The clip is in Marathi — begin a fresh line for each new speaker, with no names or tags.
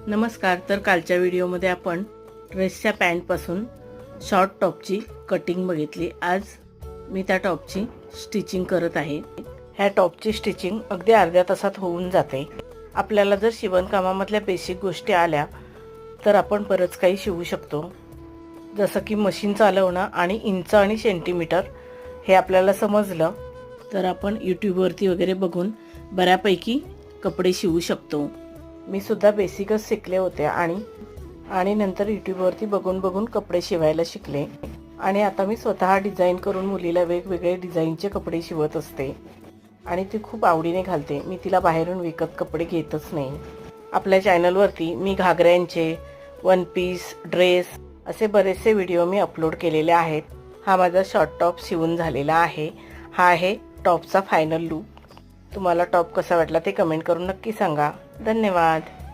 नमस्कार. तर कालच्या व्हिडिओमध्ये आपण ड्रेसच्या पॅन्टपासून शॉर्ट टॉपची कटिंग बघितली. आज मी त्या टॉपची स्टिचिंग करत आहे. ह्या टॉपची स्टिचिंग अगदी अर्ध्या तासात होऊन जाते. आपल्याला जर शिवणकामामधल्या बेसिक गोष्टी आल्या तर आपण बरंच काही शिवू शकतो. जसं की मशीन चालवणं आणि इंच आणि सेंटीमीटर हे आपल्याला समजलं तर आपण यूट्यूबवरती वगैरे बघून बऱ्यापैकी कपडे शिवू शकतो. मी सुद्धा बेसिकच शिकले होते आणि नंतर यूट्यूबवरती बघून कपडे शिवायला शिकले आणि आता मी स्वतः डिझाईन करून मुलीला वेगवेगळे डिझाईनचे कपडे शिवत असते आणि ती खूप आवडीने घालते. मी तिला बाहेरून विकत कपडे घेतच नाही. आपल्या चॅनलवरती मी घागऱ्यांचे, वन पीस, ड्रेस असे बरेचसे व्हिडिओ मी अपलोड केलेले आहेत. हा माझा शॉर्ट टॉप शिवून झालेला आहे. हा आहे टॉपचा फायनल लूक. तुम्हाला टॉप कसा वाटला ते कमेंट करून नक्की सांगा. धन्यवाद.